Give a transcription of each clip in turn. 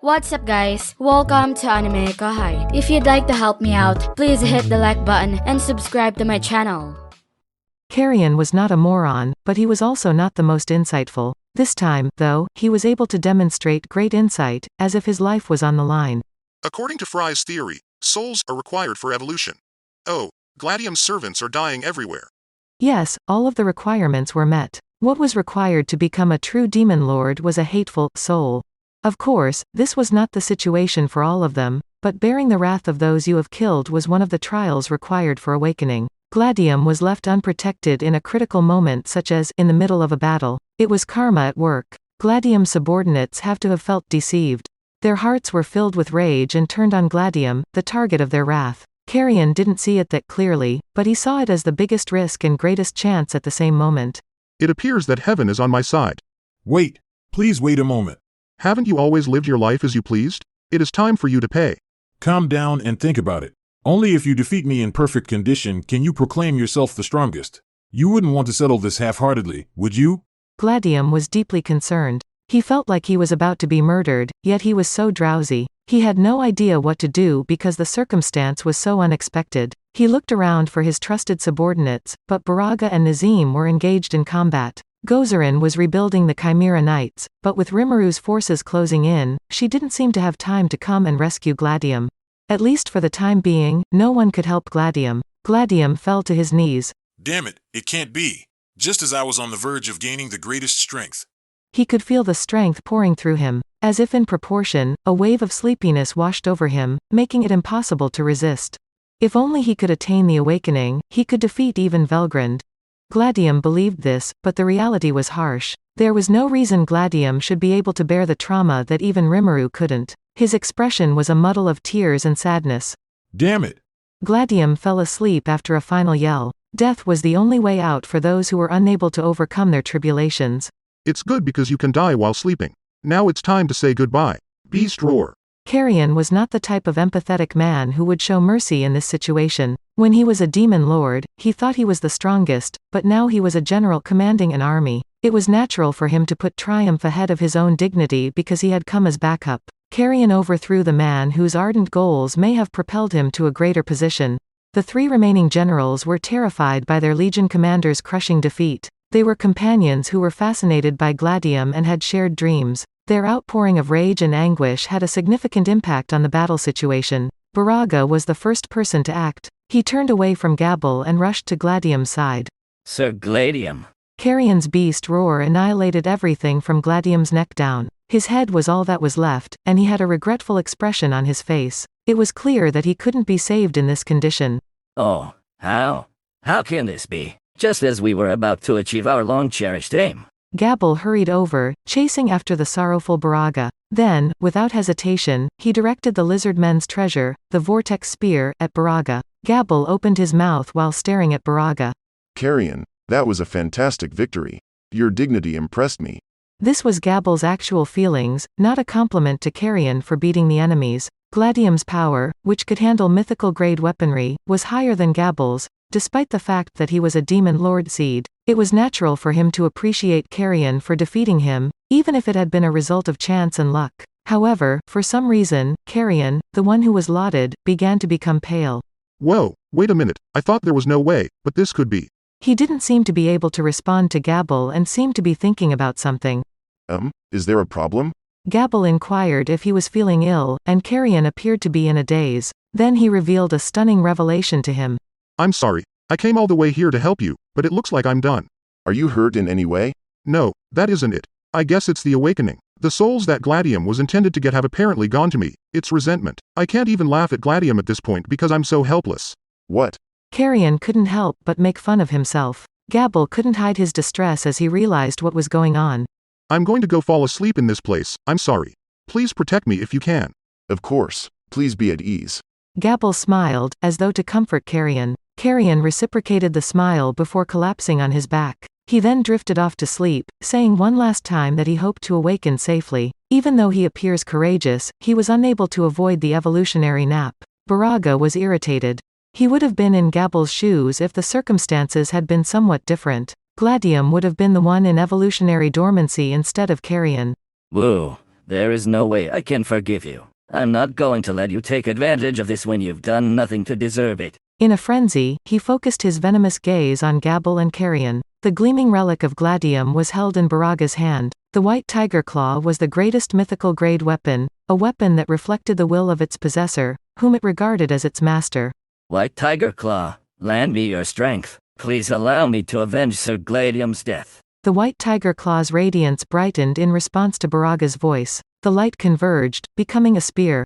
What's up guys? Welcome to AnimeKouhai. If you'd like to help me out, please hit the like button and subscribe to my channel. Carrion was not a moron, but he was also not the most insightful. This time, though, he was able to demonstrate great insight, as if his life was on the line. According to Frey's theory, souls are required for evolution. Oh, Gladium's servants are dying everywhere. Yes, all of the requirements were met. What was required to become a true demon lord was a hateful soul. Of course, this was not the situation for all of them, but bearing the wrath of those you have killed was one of the trials required for awakening. Gladium was left unprotected in a critical moment, such as in the middle of a battle. It was karma at work. Gladium's subordinates have to have felt deceived. Their hearts were filled with rage and turned on Gladium, the target of their wrath. Carrion didn't see it that clearly, but he saw it as the biggest risk and greatest chance at the same moment. It appears that heaven is on my side. Wait, please wait a moment. Haven't you always lived your life as you pleased? It is time for you to pay. Calm down and think about it. Only if you defeat me in perfect condition can you proclaim yourself the strongest. You wouldn't want to settle this half-heartedly, would you? Gladium was deeply concerned. He felt like he was about to be murdered, yet he was so drowsy. He had no idea what to do because the circumstance was so unexpected. He looked around for his trusted subordinates, but Baraga and Nazim were engaged in combat. Gozarin was rebuilding the Chimera Knights, but with Rimuru forces closing in, she didn't seem to have time to come and rescue Gladium. At least for the time being, no one could help Gladium. Gladium fell to his knees. Damn it, it can't be. Just as I was on the verge of gaining the greatest strength. He could feel the strength pouring through him. As if in proportion, a wave of sleepiness washed over him, making it impossible to resist. If only he could attain the awakening, he could defeat even Velgrund. Gladium believed this, but the reality was harsh. There was no reason Gladium should be able to bear the trauma that even Rimuru couldn't. His expression was a muddle of tears and sadness. Damn it! Gladium fell asleep after a final yell. Death was the only way out for those who were unable to overcome their tribulations. It's good because you can die while sleeping. Now it's time to say goodbye. Beast roar. Carrion was not the type of empathetic man who would show mercy in this situation. When he was a demon lord, he thought he was the strongest, but now he was a general commanding an army. It was natural for him to put triumph ahead of his own dignity because he had come as backup. Carrion overthrew the man whose ardent goals may have propelled him to a greater position. The three remaining generals were terrified by their legion commander's crushing defeat. They were companions who were fascinated by Gladium and had shared dreams. Their outpouring of rage and anguish had a significant impact on the battle situation. Baraga was the first person to act. He turned away from Gabble and rushed to Gladium's side. Sir Gladium. Carrion's beast roar annihilated everything from Gladium's neck down. His head was all that was left, and he had a regretful expression on his face. It was clear that he couldn't be saved in this condition. Oh, how? How can this be? Just as we were about to achieve our long-cherished aim. Gabble hurried over, chasing after the sorrowful Baraga. Then, without hesitation, he directed the lizardmen's treasure, the vortex spear, at Baraga. Gabble opened his mouth while staring at Baraga. Carrion, that was a fantastic victory. Your dignity impressed me. This was Gabble's actual feelings, not a compliment to Carrion for beating the enemies. Gladium's power, which could handle mythical-grade weaponry, was higher than Gabble's. Despite the fact that he was a demon lord seed, it was natural for him to appreciate Carrion for defeating him, even if it had been a result of chance and luck. However, for some reason, Carrion, the one who was lauded, began to become pale. Whoa, wait a minute, I thought there was no way, but this could be. He didn't seem to be able to respond to Gabble and seemed to be thinking about something. Is there a problem? Gabble inquired if he was feeling ill, and Carrion appeared to be in a daze. Then he revealed a stunning revelation to him. I'm sorry, I came all the way here to help you, but it looks like I'm done. Are you hurt in any way? No, that isn't it. I guess it's the awakening. The souls that Gladium was intended to get have apparently gone to me. It's resentment. I can't even laugh at Gladium at this point because I'm so helpless. What? Carrion couldn't help but make fun of himself. Gabble couldn't hide his distress as he realized what was going on. I'm going to go fall asleep in this place, I'm sorry. Please protect me if you can. Of course. Please be at ease. Gabble smiled, as though to comfort Carrion. Carrion reciprocated the smile before collapsing on his back. He then drifted off to sleep, saying one last time that he hoped to awaken safely. Even though he appears courageous, he was unable to avoid the evolutionary nap. Baraga was irritated. He would have been in Gabble's shoes if the circumstances had been somewhat different. Gladium would have been the one in evolutionary dormancy instead of Carrion. Whoa, There is no way I can forgive you. I'm not going to let you take advantage of this when you've done nothing to deserve it. In a frenzy, he focused his venomous gaze on Gabble and Carrion. The gleaming relic of Gladium was held in Baraga's hand. The white tiger claw was the greatest mythical grade weapon, a weapon that reflected the will of its possessor, whom it regarded as its master. White tiger claw, lend me your strength. Please allow me to avenge Sir Gladium's death. The white tiger claw's radiance brightened in response to Baraga's voice. The light converged, becoming a spear.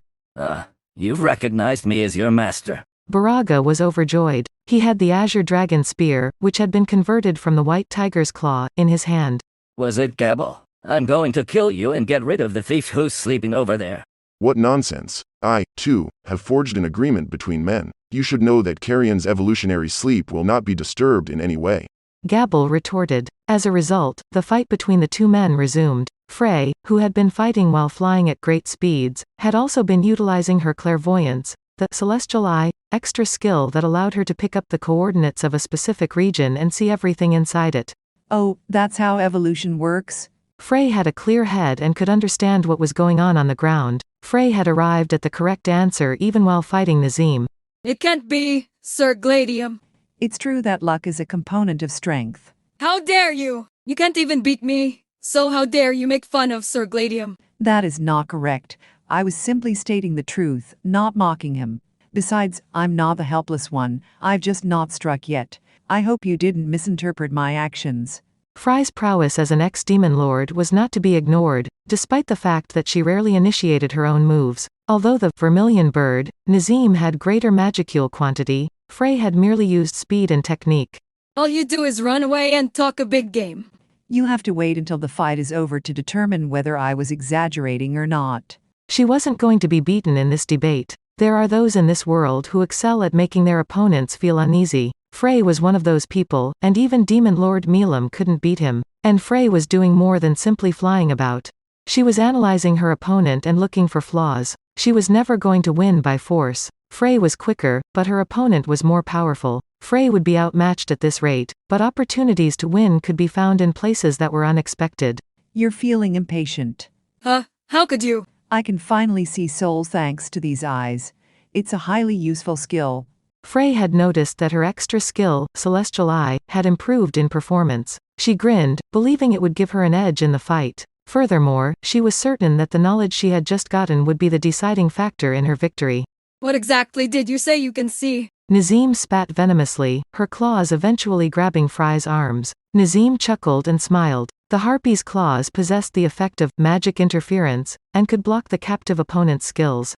You've recognized me as your master. Baraga was overjoyed. He had the azure dragon spear, which had been converted from the white tiger's claw, in his hand. Was it Gabble? I'm going to kill you and get rid of the thief who's sleeping over there. What nonsense. I, too, have forged an agreement between men. You should know that Carrion's evolutionary sleep will not be disturbed in any way. Gabble retorted. As a result, the fight between the two men resumed. Frey, who had been fighting while flying at great speeds, had also been utilizing her clairvoyance, the celestial eye, extra skill that allowed her to pick up the coordinates of a specific region and see everything inside it. Oh, that's how evolution works? Frey had a clear head and could understand what was going on the ground. Frey had arrived at the correct answer even while fighting Nazim. It can't be, Sir Gladium. It's true that luck is a component of strength. How dare you? You can't even beat me. So how dare you make fun of Sir Gladium? That is not correct. I was simply stating the truth, not mocking him. Besides, I'm not the helpless one. I've just not struck yet. I hope you didn't misinterpret my actions. Frey's prowess as an ex-demon lord was not to be ignored, despite the fact that she rarely initiated her own moves. Although the vermilion bird, Nazim had greater magicule quantity, Frey had merely used speed and technique. All you do is run away and talk a big game. You'll have to wait until the fight is over to determine whether I was exaggerating or not. She wasn't going to be beaten in this debate. There are those in this world who excel at making their opponents feel uneasy. Frey was one of those people, and even Demon Lord Milam couldn't beat him. And Frey was doing more than simply flying about. She was analyzing her opponent and looking for flaws. She was never going to win by force. Frey was quicker, but her opponent was more powerful. Frey would be outmatched at this rate, but opportunities to win could be found in places that were unexpected. You're feeling impatient. How could you? I can finally see souls thanks to these eyes. It's a highly useful skill. Frey had noticed that her extra skill, Celestial Eye, had improved in performance. She grinned, believing it would give her an edge in the fight. Furthermore, she was certain that the knowledge she had just gotten would be the deciding factor in her victory. What exactly did you say you can see? Nazim spat venomously, her claws eventually grabbing Frey's arms. Nazim chuckled and smiled. The harpy's claws possessed the effect of magic interference, and could block the captive opponent's skills.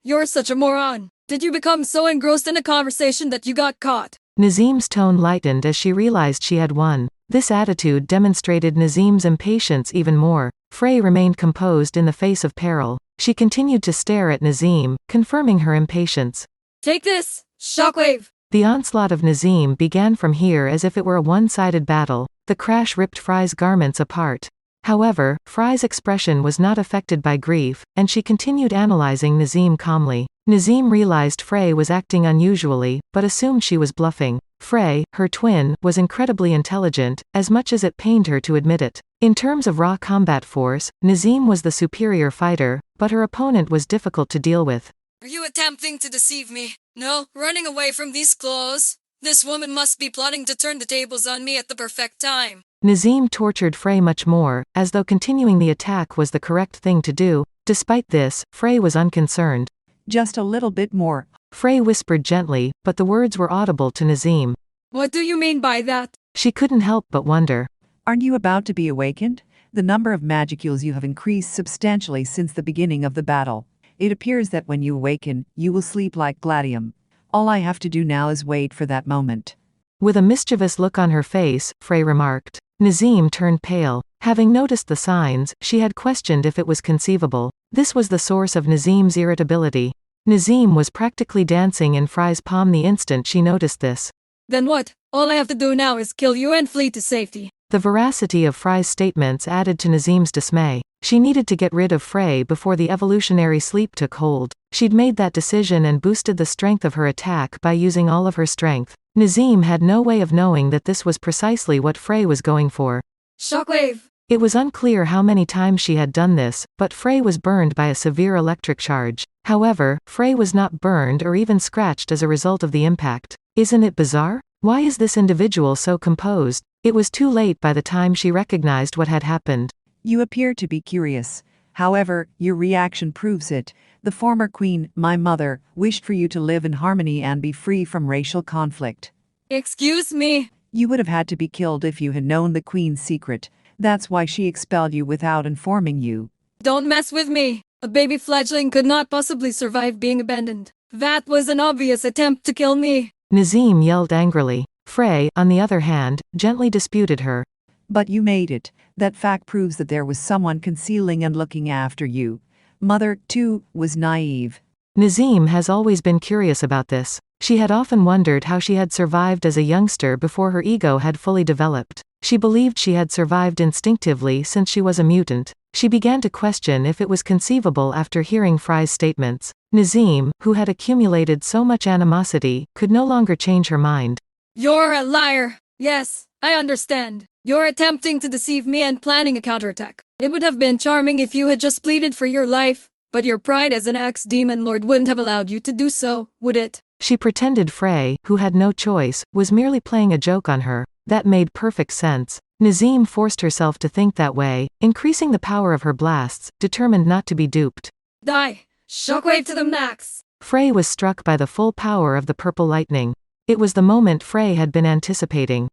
You're such a moron. Did you become so engrossed in a conversation that you got caught? Nazim's tone lightened as she realized she had won. This attitude demonstrated Nazim's impatience even more. Frey remained composed in the face of peril. She continued to stare at Nazim, confirming her impatience. Take this, Shockwave! The onslaught of Nazim began from here as if it were a one-sided battle. The crash ripped Frey's garments apart. However, Frey's expression was not affected by grief, and she continued analyzing Nazim calmly. Nazim realized Frey was acting unusually, but assumed she was bluffing. Frey, her twin, was incredibly intelligent, as much as it pained her to admit it. In terms of raw combat force, Nazim was the superior fighter, but her opponent was difficult to deal with. Are you attempting to deceive me? No, running away from these claws? This woman must be plotting to turn the tables on me at the perfect time. Nazim tortured Frey much more, as though continuing the attack was the correct thing to do. Despite this, Frey was unconcerned. Just a little bit more. Frey whispered gently, but the words were audible to Nazim. What do you mean by that? She couldn't help but wonder. Aren't you about to be awakened? The number of magicules you have increased substantially since the beginning of the battle. It appears that when you awaken, you will sleep like Gladium. All I have to do now is wait for that moment. With a mischievous look on her face, Frey remarked. Nazim turned pale. Having noticed the signs, she had questioned if it was conceivable. This was the source of Nazim's irritability. Nazim was practically dancing in Frey's palm the instant she noticed this. Then what? All I have to do now is kill you and flee to safety. The veracity of Frey's statements added to Nazim's dismay. She needed to get rid of Frey before the evolutionary sleep took hold. She'd made that decision and boosted the strength of her attack by using all of her strength. Nazim had no way of knowing that this was precisely what Frey was going for. Shockwave! It was unclear how many times she had done this, but Frey was burned by a severe electric charge. However, Frey was not burned or even scratched as a result of the impact. Isn't it bizarre? Why is this individual so composed? It was too late by the time she recognized what had happened. You appear to be curious. However, your reaction proves it. The former queen, my mother, wished for you to live in harmony and be free from racial conflict. Excuse me. You would have had to be killed if you had known the queen's secret. That's why she expelled you without informing you. Don't mess with me. A baby fledgling could not possibly survive being abandoned. That was an obvious attempt to kill me. Nazim yelled angrily. Frey, on the other hand, gently disputed her. But you made it. That fact proves that there was someone concealing and looking after you. Mother, too, was naive. Nazim has always been curious about this. She had often wondered how she had survived as a youngster before her ego had fully developed. She believed she had survived instinctively since she was a mutant. She began to question if it was conceivable after hearing Frey's statements. Nazim, who had accumulated so much animosity, could no longer change her mind. You're a liar. Yes, I understand. You're attempting to deceive me and planning a counterattack. It would have been charming if you had just pleaded for your life, but your pride as an ex-demon lord wouldn't have allowed you to do so, would it? She pretended Frey, who had no choice, was merely playing a joke on her. That made perfect sense. Nazim forced herself to think that way, increasing the power of her blasts, determined not to be duped. Die! Shockwave to the max! Frey was struck by the full power of the purple lightning. It was the moment Frey had been anticipating.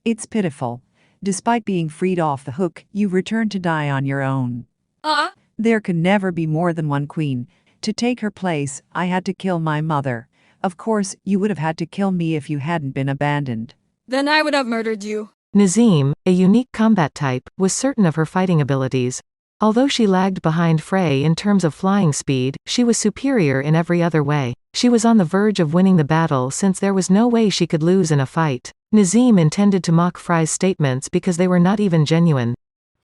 It's pitiful. Despite being freed off the hook, you returned to die on your own. There can never be more than one queen. To take her place, I had to kill my mother. Of course, you would have had to kill me if you hadn't been abandoned. Then I would have murdered you. Nazim, a unique combat type, was certain of her fighting abilities. Although she lagged behind Frey in terms of flying speed, she was superior in every other way. She was on the verge of winning the battle since there was no way she could lose in a fight. Nazim intended to mock Frey's statements because they were not even genuine.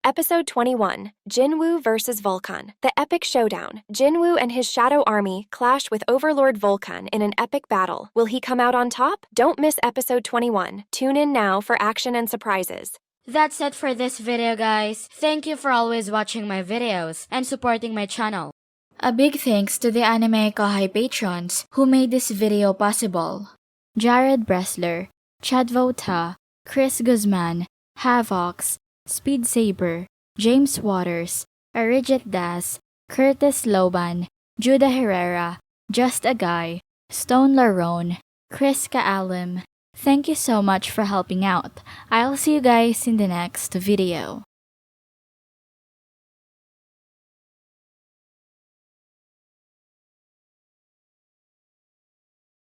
Episode 21, Jinwoo vs. Vulcan. The epic showdown. Jinwoo and his shadow army clash with Overlord Vulcan in an epic battle. Will he come out on top? Don't miss episode 21. Tune in now for action and surprises. That's it for this video, guys. Thank you for always watching my videos and supporting my channel. A big thanks to the AnimeKouhai patrons who made this video possible. Jared Bressler, Chad Vota, Chris Guzman, Havox, Speed Saber, James Waters, Arijit Das, Curtis Loban, Judah Herrera, Just a Guy, Stone Larone, Chris Kaalim. Thank you so much for helping out. I'll see you guys in the next video.